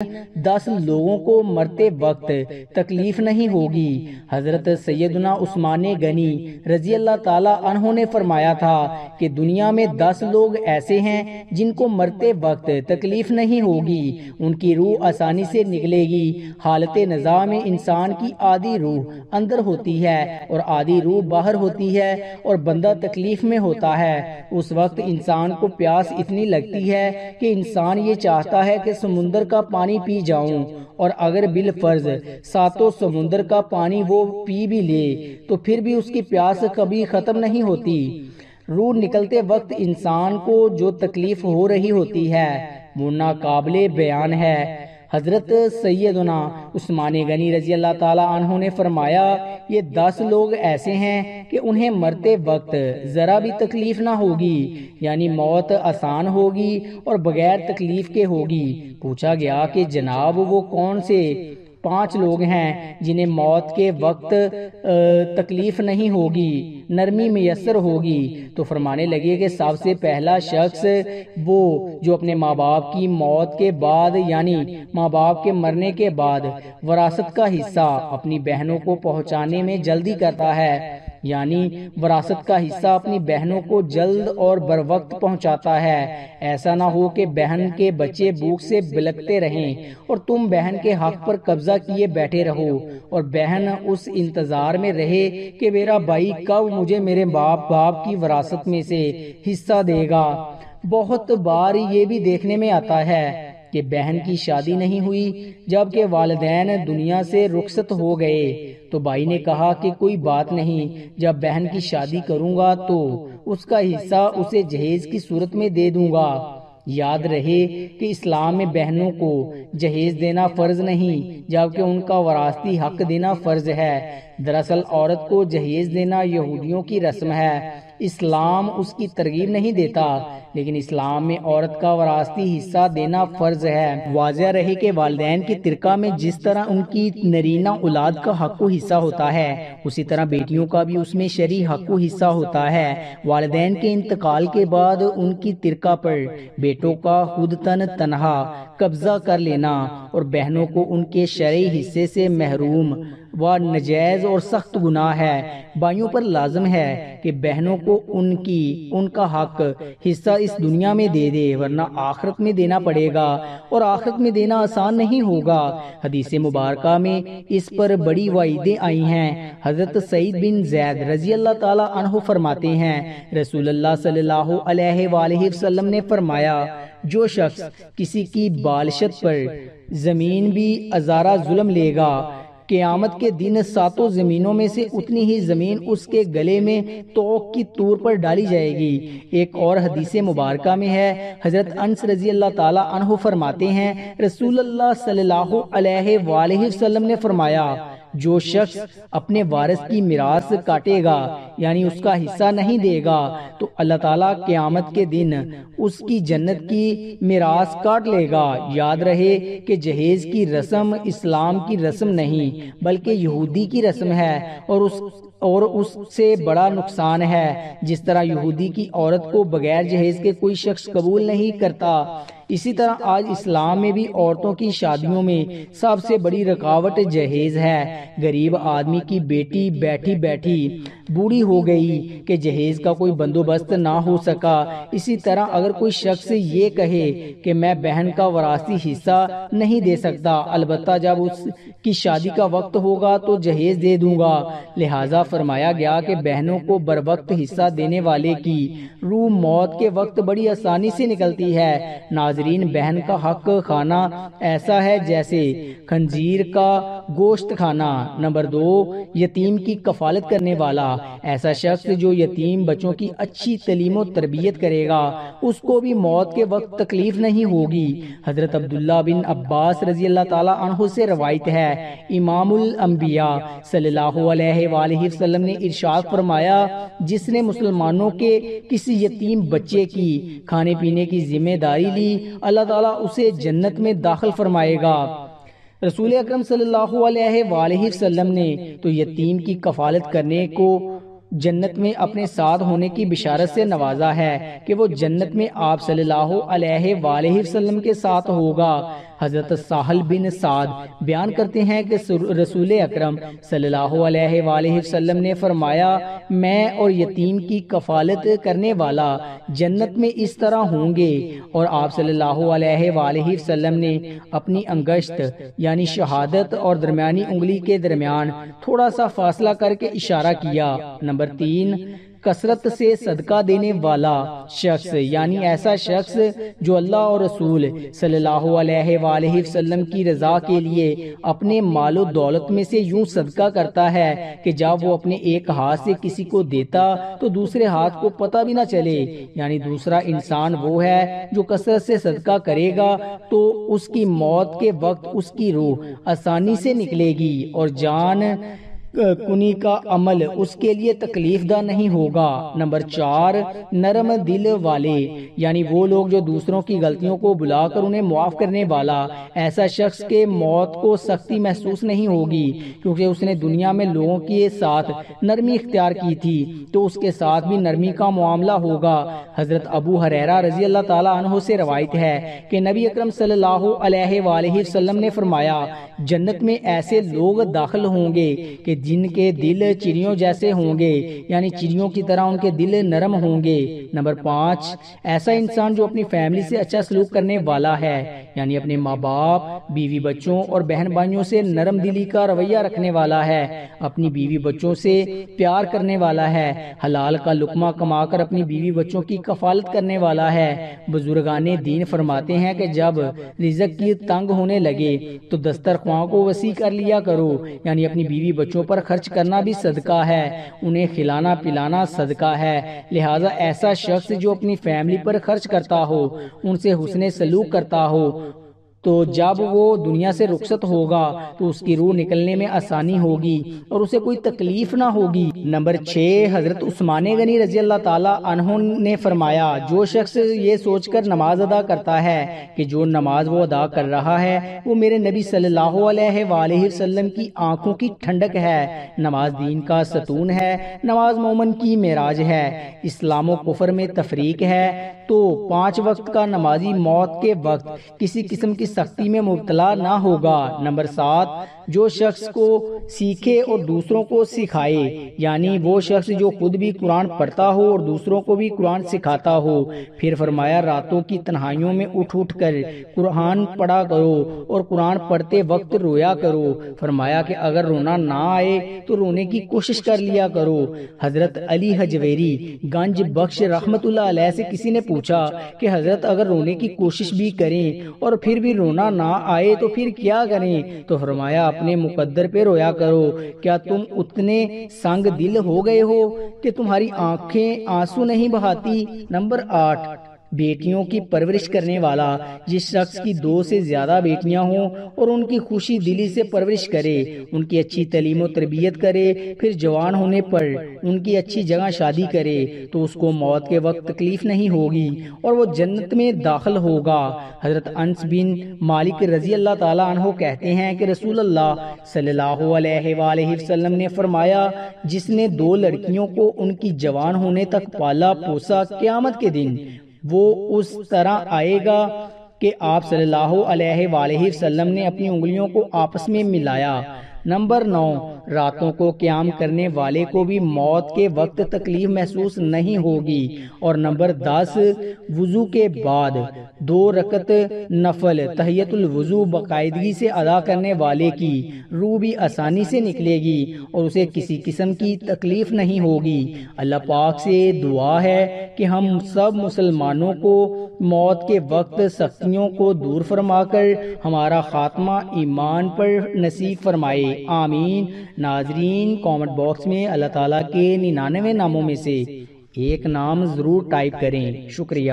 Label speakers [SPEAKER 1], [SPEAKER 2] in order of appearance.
[SPEAKER 1] 10 لوگوں کو مرتے وقت تکلیف نہیں ہوگی۔ حضرت سیدنا عثمان غنی رضی اللہ تعالی عنہ نے فرمایا تھا کہ دنیا میں 10 لوگ ایسے ہیں جن کو مرتے وقت تکلیف نہیں ہوگی، ان کی روح آسانی سے نکلے گی۔ حالت نزاع میں انسان کی آدھی روح اندر ہوتی ہے اور آدھی روح باہر ہوتی ہے اور بندہ تکلیف میں ہوتا ہے۔ اس وقت انسان کو پیاس اتنی لگتی ہے کہ انسان یہ چاہتا ہے کہ سمندر کا پانی پی جاؤں، اور اگر بالفرض ساتوں سمندر کا پانی وہ پی بھی لے تو پھر بھی اس کی پیاس کبھی ختم نہیں ہوتی۔ روح نکلتے وقت انسان کو جو تکلیف ہو رہی ہوتی ہے وہ ناقابل بیان ہے۔ حضرت سیدنا عثمان غنی رضی اللہ تعالی عنہ نے فرمایا، یہ 10 لوگ ایسے ہیں کہ انہیں مرتے وقت ذرا بھی تکلیف نہ ہوگی، یعنی موت آسان ہوگی اور بغیر تکلیف کے ہوگی۔ پوچھا گیا کہ جناب وہ کون سے 5 لوگ ہیں جنہیں موت کے وقت تکلیف نہیں ہوگی، نرمی میسر ہوگی؟ تو فرمانے لگے کہ سب سے پہلا شخص وہ جو اپنے ماں باپ کی موت کے بعد، یعنی ماں باپ کے مرنے کے بعد وراثت کا حصہ اپنی بہنوں کو پہنچانے میں جلدی کرتا ہے، یعنی وراثت کا حصہ اپنی بہنوں کو جلد اور بر وقت پہنچاتا ہے۔ ایسا نہ ہو کہ بہن کے بچے بھوک سے بلکتے رہیں اور تم بہن کے حق پر قبضہ کیے بیٹھے رہو، اور بہن اس انتظار میں رہے کہ میرا بھائی کب مجھے میرے باپ کی وراثت میں سے حصہ دے گا۔ بہت بار یہ بھی دیکھنے میں آتا ہے کہ بہن کی شادی نہیں ہوئی، جبکہ والدین دنیا سے رخصت ہو گئے تو بھائی نے کہا کہ کوئی بات نہیں، جب بہن کی شادی کروں گا تو اس کا حصہ اسے جہیز کی صورت میں دے دوں گا۔ یاد رہے کہ اسلام میں بہنوں کو جہیز دینا فرض نہیں، جبکہ ان کا وراثتی حق دینا فرض ہے۔ دراصل عورت کو جہیز دینا یہودیوں کی رسم ہے، اسلام اس کی ترغیب نہیں دیتا، لیکن اسلام میں عورت کا وراثتی حصہ دینا فرض ہے۔ واضح رہے کہ والدین کی ترکہ میں جس طرح ان کی نرینہ اولاد کا حق و حصہ ہوتا ہے، اسی طرح بیٹیوں کا بھی اس میں شرعی حق و حصہ ہوتا ہے۔ والدین کے انتقال کے بعد ان کی ترکہ پر بیٹوں کا خود تنہا قبضہ کر لینا اور بہنوں کو ان کے شرعی حصے سے محروم و ناجائز اور سخت گناہ ہے۔ بھائیوں پر لازم ہے کہ بہنوں کو ان کا حق حصہ اس دنیا میں دے دے، ورنہ آخرت میں دینا پڑے گا، اور آخرت میں دینا آسان نہیں ہوگا۔ حدیث مبارکہ میں اس پر بڑی وعیدیں آئی ہیں۔ حضرت سعید بن زید رضی اللہ تعالی عنہ فرماتے ہیں، رسول اللہ صلی اللہ علیہ وآلہ وسلم نے فرمایا، جو شخص کسی کی بالشت پر زمین بھی ازارہ ظلم لے گا، قیامت کے دن 7 زمینوں میں سے اتنی ہی زمین اس کے گلے میں توق کی طور پر ڈالی جائے گی۔ ایک اور حدیث مبارکہ میں ہے، حضرت انس رضی اللہ تعالی عنہ فرماتے ہیں، رسول اللہ صلی اللہ علیہ وآلہ وسلم نے فرمایا، جو شخص اپنے وارث کی میراث کاٹے گا، یعنی اس کا حصہ نہیں دے گا، تو اللہ تعالیٰ قیامت کے دن اس کی جنت کی میراث کاٹ لے گا۔ یاد رہے کہ جہیز کی رسم اسلام کی رسم نہیں بلکہ یہودی کی رسم ہے، اور اس سے بڑا نقصان ہے۔ جس طرح یہودی کی عورت کو بغیر جہیز کے کوئی شخص قبول نہیں کرتا، اسی طرح آج اسلام میں بھی عورتوں کی شادیوں میں سب سے بڑی رکاوٹ جہیز ہے۔ غریب آدمی کی بیٹی بیٹھی بیٹھی بوڑھی ہو گئی کہ جہیز کا کوئی بندوبست نہ ہو سکا۔ اسی طرح اگر کوئی شخص یہ کہے کہ میں بہن کا وراثتی حصہ نہیں دے سکتا، البتہ جب اس کی شادی کا وقت ہوگا تو جہیز دے دوں گا، لہٰذا فرمایا گیا کہ بہنوں کو بر وقت حصہ دینے والے کی روح موت کے وقت بڑی آسانی سے نکلتی ہے۔ ناظرین، بہن کا حق کھانا ایسا ہے جیسے خنزیر کا گوشت کھانا۔ نمبر 2، یتیم کی کفالت کرنے والا۔ ایسا شخص جو یتیم بچوں کی اچھی تعلیم و تربیت کرے گا، اس کو بھی موت کے وقت تکلیف نہیں ہوگی۔ حضرت عبداللہ بن عباس رضی اللہ تعالی عنہ سے روایت ہے، امام الانبیاء صلی اللہ علیہ وآلہ وسلم نے ارشاد فرمایا، جس نے مسلمانوں کے کسی یتیم بچے کی کھانے پینے کی ذمہ داری لی، اللہ تعالیٰ اسے جنت میں داخل فرمائے گا۔ رسول اکرم صلی اللہ علیہ وآلہ وسلم نے تو یتیم کی کفالت کرنے کو جنت میں اپنے ساتھ ہونے کی بشارت سے نوازا ہے کہ وہ جنت میں آپ صلی اللہ علیہ وآلہ وسلم کے ساتھ ہوگا۔ حضرت سہل بن سعد بیان کرتے ہیں کہ رسول اکرم صلی اللہ علیہ وآلہ وسلم نے فرمایا، میں اور یتیم کی کفالت کرنے والا جنت میں اس طرح ہوں گے۔ اور آپ صلی اللہ علیہ وآلہ وسلم نے اپنی انگشت یعنی شہادت اور درمیانی انگلی کے درمیان تھوڑا سا فاصلہ کر کے اشارہ کیا۔ نمبر 3، کثرت سے صدقہ دینے والا شخص، یعنی ایسا شخص جو اللہ اور رسول صلی اللہ علیہ وآلہ وسلم کی رضا کے لیے اپنے مال و دولت میں سے یوں صدقہ کرتا ہے کہ جب وہ اپنے ایک ہاتھ سے کسی کو دیتا تو دوسرے ہاتھ کو پتہ بھی نہ چلے، یعنی دوسرا انسان وہ ہے جو کثرت سے صدقہ کرے گا تو اس کی موت کے وقت اس کی روح آسانی سے نکلے گی اور جان کنی کا عمل اس کے لیے تکلیف دہ نہیں ہوگا۔ نمبر 4، نرم دل والے، یعنی وہ لوگ جو دوسروں کی غلطیوں کو بلا کر انہیں معاف کرنے والا۔ ایسا شخص کے موت کو سختی محسوس نہیں ہوگی کیونکہ اس نے دنیا میں لوگوں کے ساتھ نرمی اختیار کی تھی تو اس کے ساتھ بھی نرمی کا معاملہ ہوگا۔ حضرت ابو ہریرہ رضی اللہ تعالیٰ عنہ سے روایت ہے کہ نبی اکرم صلی اللہ علیہ وآلہ وسلم نے فرمایا، جنت میں ایسے لوگ داخل ہوں گے کہ جن کے دل چڑیوں جیسے ہوں گے، یعنی چڑیوں کی طرح ان کے دل نرم ہوں گے۔ نمبر 5، ایسا انسان جو اپنی فیملی سے اچھا سلوک کرنے والا ہے، یعنی اپنے ماں باپ، بیوی بچوں اور بہن بھائیوں سے نرم دلی کا رویہ رکھنے والا ہے، اپنی بیوی بچوں سے پیار کرنے والا ہے، حلال کا لقمہ کما کر اپنی بیوی بچوں کی کفالت کرنے والا ہے۔ بزرگان دین فرماتے ہیں کہ جب رزق کی تنگ ہونے لگے تو دسترخواں کو وسیع کر لیا کرو، یعنی اپنی بیوی بچوں پر خرچ کرنا بھی صدقہ ہے، انہیں کھلانا پلانا صدقہ ہے۔ لہٰذا ایسا شخص جو اپنی فیملی پر خرچ کرتا ہو، ان سے حسن سلوک کرتا ہو، تو جب وہ دنیا سے رخصت ہوگا تو اس کی روح نکلنے میں آسانی ہوگی اور اسے کوئی تکلیف نہ ہوگی۔ نمبر 6، حضرت عثمان غنی رضی اللہ تعالیٰ عنہ نے فرمایا، جو شخص یہ سوچ کر نماز ادا کرتا ہے کہ جو نماز وہ ادا کر رہا ہے وہ میرے نبی صلی اللہ علیہ وآلہ وسلم کی آنکھوں کی ٹھنڈک ہے، نماز دین کا ستون ہے، نماز مومن کی معراج ہے، اسلام و کفر میں تفریق ہے، تو 5 وقت کا نمازی موت کے وقت کسی قسم کی سختی میں مبتلا نہ ہوگا۔ نمبر 7، جو شخص کو سیکھے اور دوسروں کو سکھائے، یعنی وہ شخص جو خود بھی قرآن پڑھتا ہو اور دوسروں کو بھی قرآن سکھاتا ہو۔ پھر فرمایا، راتوں کی تنہائیوں میں اٹھ اٹھ کر قرآن پڑھا کرو اور قرآن پڑھتے وقت رویا کرو۔ فرمایا کہ اگر رونا نہ آئے تو رونے کی کوشش کر لیا کرو۔ حضرت علی حجویری گنج بخش رحمت اللہ علیہ سے کسی نے پوچھا کہ حضرت اگر رونے کی کوشش بھی کریں اور پھر بھی رونا نہ آئے تو پھر کیا کریں؟ تو فرمایا، اپنے مقدر پہ رویا کرو۔ کیا تم اتنے سنگ دل ہو گئے ہو کہ تمہاری آنکھیں آنسو نہیں بہاتی؟ نمبر 8، بیٹیوں کی پرورش کرنے والا، جس شخص کی 2 سے زیادہ بیٹیاں ہوں اور ان کی خوشی دلی سے پرورش کرے، ان کی اچھی تعلیم و تربیت کرے، پھر جوان ہونے پر ان کی اچھی جگہ شادی کرے تو اس کو موت کے وقت تکلیف نہیں ہوگی اور وہ جنت میں داخل ہوگا۔ حضرت انس بن مالک رضی اللہ تعالیٰ عنہ کہتے ہیں کہ رسول اللہ صلی اللہ علیہ وآلہ وسلم نے فرمایا، جس نے 2 لڑکیوں کو ان کی جوان ہونے تک پالا پوسا، قیامت کے دن وہ اس طرح آئے گا کہ آپ صلی اللہ علیہ وآلہ وسلم نے اپنی انگلیوں کو آپس میں ملایا۔ نمبر 9، راتوں کو قیام کرنے والے کو بھی موت کے وقت تکلیف محسوس نہیں ہوگی۔ اور نمبر 10، وضو کے بعد 2 رکعت نفل تحیت الوضو باقاعدگی سے ادا کرنے والے کی روح بھی آسانی سے نکلے گی اور اسے کسی قسم کی تکلیف نہیں ہوگی۔ اللہ پاک سے دعا ہے کہ ہم سب مسلمانوں کو موت کے وقت سختیوں کو دور فرما کر ہمارا خاتمہ ایمان پر نصیب فرمائے، آمین۔ ناظرین، کامنٹ باکس میں اللہ تعالیٰ کے 99 ناموں میں سے ایک نام ضرور ٹائپ کریں۔ شکریہ۔